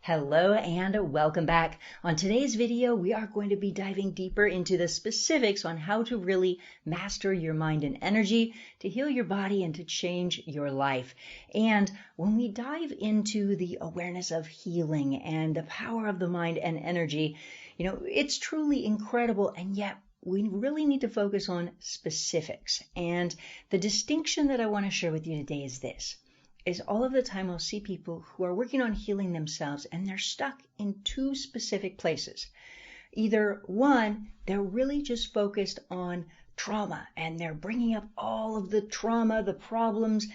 Hello and welcome back. On today's video, we are going to be diving deeper into the specifics on how to really master your mind and energy to heal your body and to change your life. And when we dive into the awareness of healing and the power of the mind and energy, it's truly incredible, and yet we really need to focus on specifics. And the distinction that I want to share with you today is this. Is all of the time I'll see people who are working on healing themselves and they're stuck in two specific places. Either one, they're really just focused on trauma and they're bringing up all of the trauma, the problems,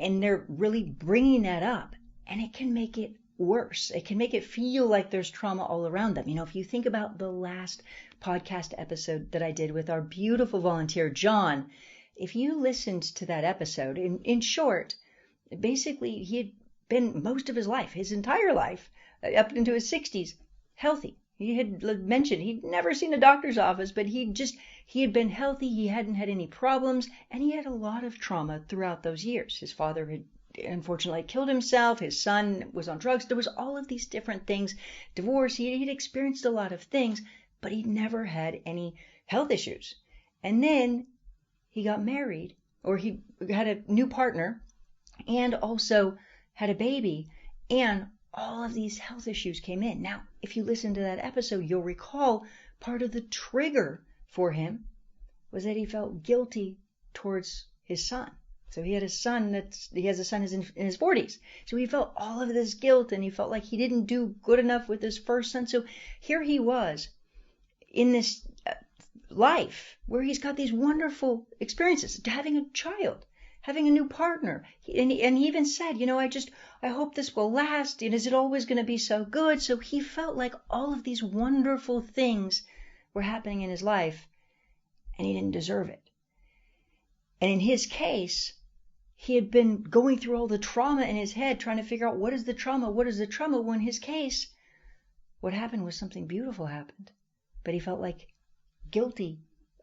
and they're really bringing that up, and it can make it worse. It can make it feel like there's trauma all around them. If you think about the last podcast episode that I did with our beautiful volunteer, John, if you listened to that episode, in short, basically, he had been most of his life, his entire life, up into his 60s, healthy. He had mentioned he'd never seen a doctor's office, but he had been healthy. He hadn't had any problems, and he had a lot of trauma throughout those years. His father had unfortunately killed himself. His son was on drugs. There was all of these different things. Divorce. He'd experienced a lot of things, but he'd never had any health issues. And then he got married, or he had a new partner, and also had a baby, and all of these health issues came in. Now, if you listen to that episode, you'll recall part of the trigger for him was that he felt guilty towards his son. So he has a son in his 40s. So he felt all of this guilt, and he felt like he didn't do good enough with his first son. So here he was in this life where he's got these wonderful experiences, having a child, having a new partner. And he even said, I hope this will last. Is it always going to be so good? So he felt like all of these wonderful things were happening in his life, and he didn't deserve it. And in his case, he had been going through all the trauma in his head, trying to figure out what is the trauma? Well, in his case, what happened was something beautiful happened. But he felt like guilty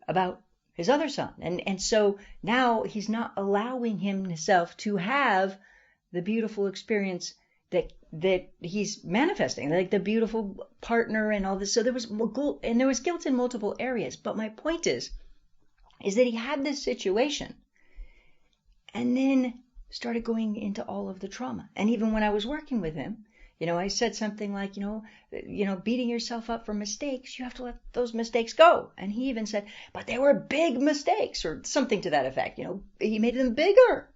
about his other son. And so now he's not allowing himself to have the beautiful experience that he's manifesting, like the beautiful partner and all this. So there was guilt in multiple areas. But my point is that he had this situation and then started going into all of the trauma. And even when I was working with him, I said something like, beating yourself up for mistakes, you have to let those mistakes go. And he even said, but they were big mistakes, or something to that effect. He made them bigger.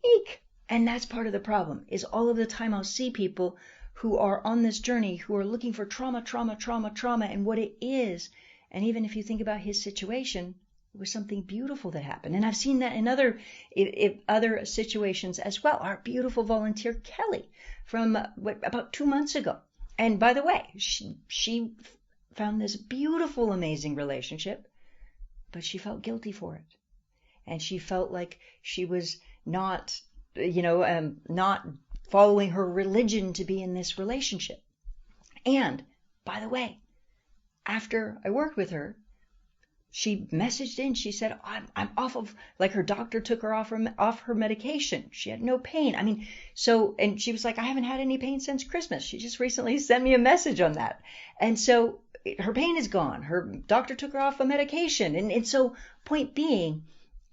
Eek. And that's part of the problem, is all of the time I'll see people who are on this journey, who are looking for trauma, and what it is. And even if you think about his situation, it was something beautiful that happened. And I've seen that in other situations as well. Our beautiful volunteer, Kelly, from about 2 months ago. And by the way, she found this beautiful, amazing relationship, but she felt guilty for it. And she felt like she was not following her religion to be in this relationship. And by the way, after I worked with her, she messaged in, she said, I'm off of, her doctor took her off her medication. She had no pain. And she was like, I haven't had any pain since Christmas. She just recently sent me a message on that. And so her pain is gone. Her doctor took her off a medication. And so point being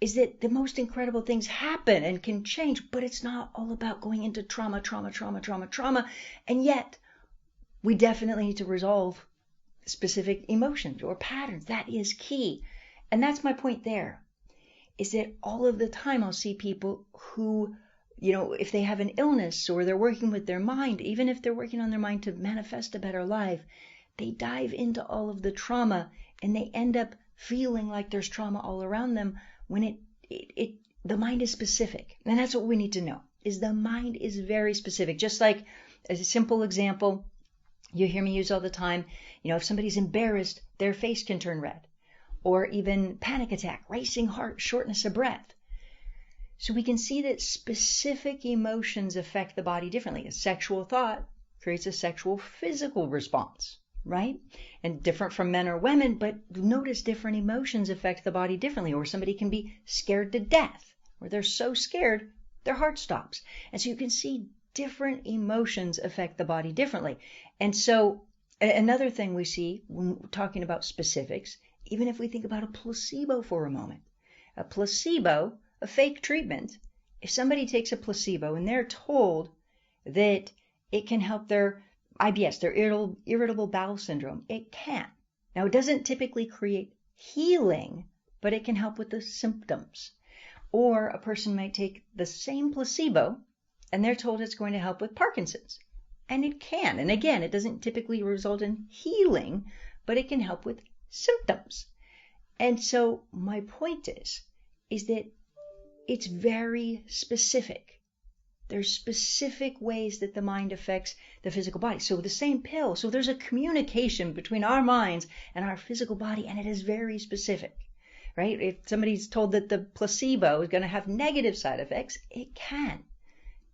is that the most incredible things happen and can change, but it's not all about going into trauma. And yet we definitely need to resolve specific emotions or patterns. That is key. And that's my point there, is that all of the time I'll see people who, if they have an illness or they're working with their mind, even if they're working on their mind to manifest a better life, they dive into all of the trauma and they end up feeling like there's trauma all around them when the mind is specific. And that's what we need to know, is the mind is very specific. Just like, as a simple example, you hear me use all the time, if somebody's embarrassed, their face can turn red. Or even panic attack, racing heart, shortness of breath. So we can see that specific emotions affect the body differently. A sexual thought creates a sexual physical response, right? And different from men or women, but notice different emotions affect the body differently. Or somebody can be scared to death, or they're so scared, their heart stops. And so you can see different emotions affect the body differently. And so another thing we see when talking about specifics, even if we think about a placebo for a moment, a placebo, a fake treatment, if somebody takes a placebo and they're told that it can help their IBS, their irritable bowel syndrome, it can. Now, it doesn't typically create healing, but it can help with the symptoms. Or a person might take the same placebo and they're told it's going to help with Parkinson's. And it can. And again, it doesn't typically result in healing, but it can help with symptoms. And so my point is that it's very specific. There's specific ways that the mind affects the physical body. So the same pill, so there's a communication between our minds and our physical body, and it is very specific, right? If somebody's told that the placebo is going to have negative side effects, it can,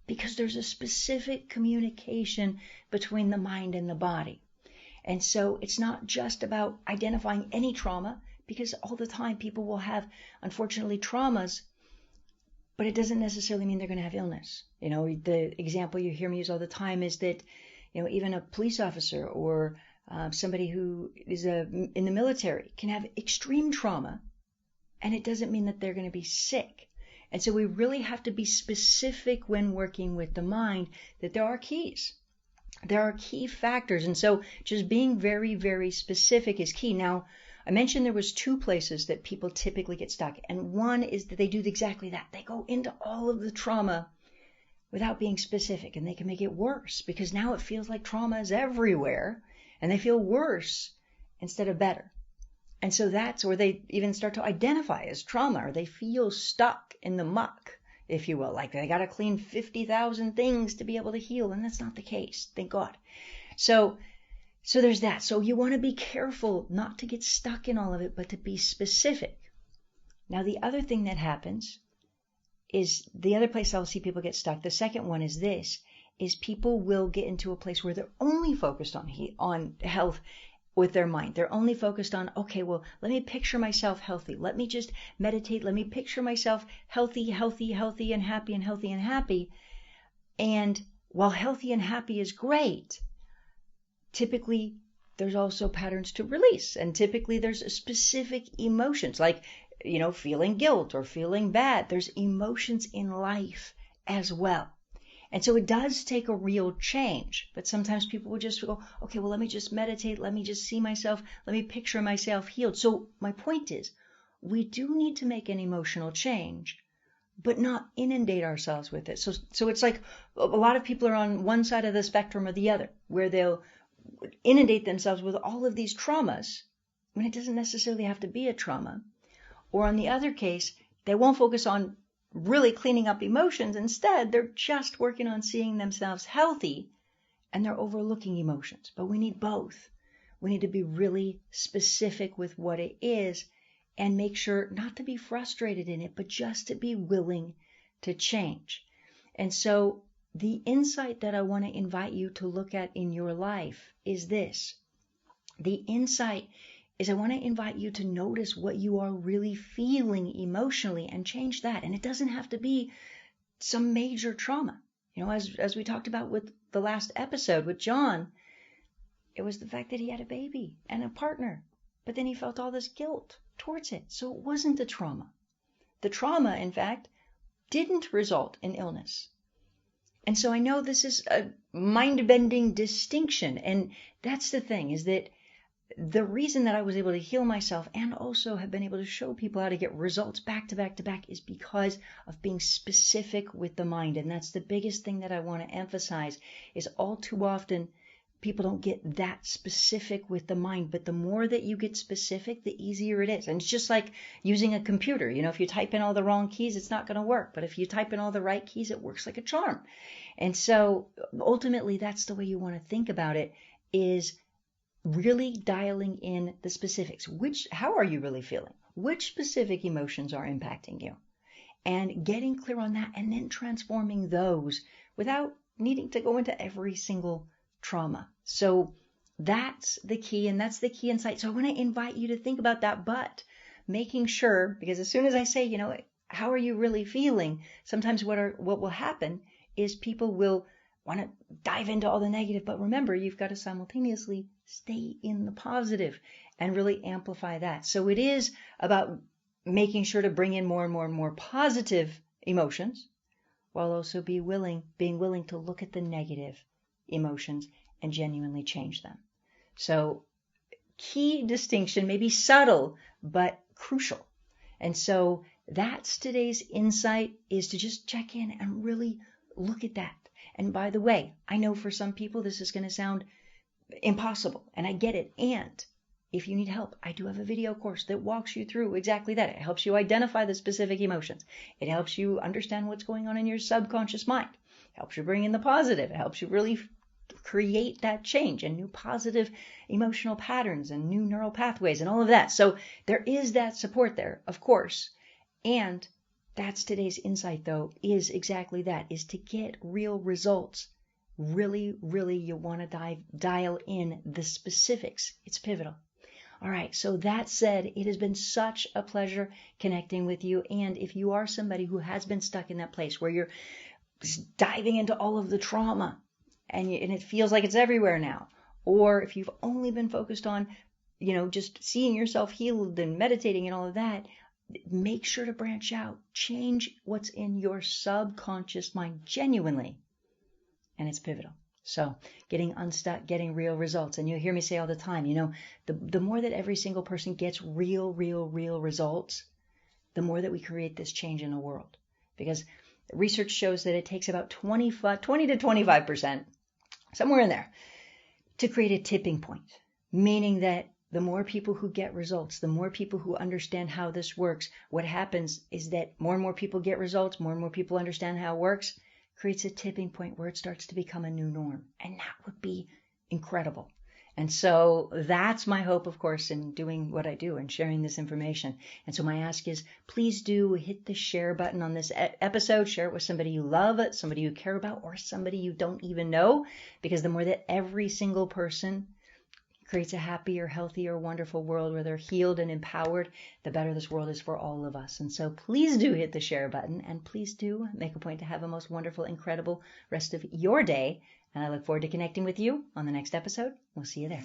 because there's a specific communication between the mind and the body. And so it's not just about identifying any trauma, because all the time people will have, unfortunately, traumas, but it doesn't necessarily mean they're going to have illness. You know, the example you hear me use all the time is that, you know, even a police officer or somebody who is in the military can have extreme trauma, and it doesn't mean that they're going to be sick. And so we really have to be specific when working with the mind, that there are keys. There are key factors. And so just being very, very specific is key. Now, I mentioned there was two places that people typically get stuck. And one is that they do exactly that. They go into all of the trauma without being specific, and they can make it worse because now it feels like trauma is everywhere and they feel worse instead of better. And so that's where they even start to identify as trauma, or they feel stuck in the muck, if you will, like they got to clean 50,000 things to be able to heal. And that's not the case. Thank God. So there's that. So you want to be careful not to get stuck in all of it, but to be specific. Now, the other thing that happens is the other place I'll see people get stuck. The second one is this, is people will get into a place where they're only focused on health with their mind. They're only focused on, okay, well, let me picture myself healthy. Let me just meditate. Let me picture myself healthy, healthy, healthy, and happy, and healthy, and happy. And while healthy and happy is great, typically there's also patterns to release. And typically there's specific emotions, like, you know, feeling guilt or feeling bad. There's emotions in life as well. And so it does take a real change. But sometimes people will just go, okay, well, let me just meditate. Let me just see myself. Let me picture myself healed. So my point is, we do need to make an emotional change, but not inundate ourselves with it. So it's like a lot of people are on one side of the spectrum or the other, where they'll inundate themselves with all of these traumas when it doesn't necessarily have to be a trauma. Or on the other case, they won't focus on really cleaning up emotions. Instead, they're just working on seeing themselves healthy, and they're overlooking emotions. But we need both. We need to be really specific with what it is and make sure not to be frustrated in it, but just to be willing to change. And so the insight that I want to invite you to look at in your life is this. The insight is I want to invite you to notice what you are really feeling emotionally and change that. And it doesn't have to be some major trauma. You know, as we talked about with the last episode with John, it was the fact that he had a baby and a partner, but then he felt all this guilt towards it. So it wasn't the trauma. The trauma, in fact, didn't result in illness. And so I know this is a mind-bending distinction. And that's the thing, is that the reason that I was able to heal myself and also have been able to show people how to get results back to back to back is because of being specific with the mind. And that's the biggest thing that I want to emphasize, is all too often people don't get that specific with the mind. But the more that you get specific, the easier it is. And it's just like using a computer. You know, if you type in all the wrong keys, it's not going to work. But if you type in all the right keys, it works like a charm. And so ultimately, that's the way you want to think about it, is really dialing in the specifics. How are you really feeling? Which specific emotions are impacting you? And getting clear on that, and then transforming those without needing to go into every single trauma. So that's the key, and that's the key insight. So I want to invite you to think about that, but making sure, because as soon as I say, you know, how are you really feeling? Sometimes what will happen is people will want to dive into all the negative, but remember, you've got to simultaneously stay in the positive and really amplify that. So it is about making sure to bring in more and more and more positive emotions, while also being willing to look at the negative emotions and genuinely change them. So key distinction, maybe subtle, but crucial. And so that's today's insight, is to just check in and really look at that. And by the way, I know for some people this is going to sound impossible, and I get it. And if you need help, I do have a video course that walks you through exactly that. It helps you identify the specific emotions. It helps you understand what's going on in your subconscious mind. It helps you bring in the positive. It helps you really create that change and new positive emotional patterns and new neural pathways and all of that. So there is that support there, of course. And that's today's insight, though, is exactly that, is to get real results. Really, really, you want to dial in the specifics. It's pivotal. All right, so that said, it has been such a pleasure connecting with you. And if you are somebody who has been stuck in that place where you're diving into all of the trauma and it feels like it's everywhere now, or if you've only been focused on, just seeing yourself healed and meditating and all of that, make sure to branch out. Change what's in your subconscious mind genuinely. And it's pivotal. So getting unstuck, getting real results. And you'll hear me say all the time, the more that every single person gets real results, the more that we create this change in the world. Because research shows that it takes about 20 to 25%, somewhere in there, to create a tipping point. Meaning that the more people who get results, the more people who understand how this works, what happens is that more and more people get results, more and more people understand how it works, creates a tipping point where it starts to become a new norm. And that would be incredible. And so that's my hope, of course, in doing what I do and sharing this information. And so my ask is, please do hit the share button on this episode. Share it with somebody you love, somebody you care about, or somebody you don't even know. Because the more that every single person creates a happier, healthier, wonderful world where they're healed and empowered, the better this world is for all of us. And so please do hit the share button, and please do make a point to have a most wonderful, incredible rest of your day. And I look forward to connecting with you on the next episode. We'll see you there.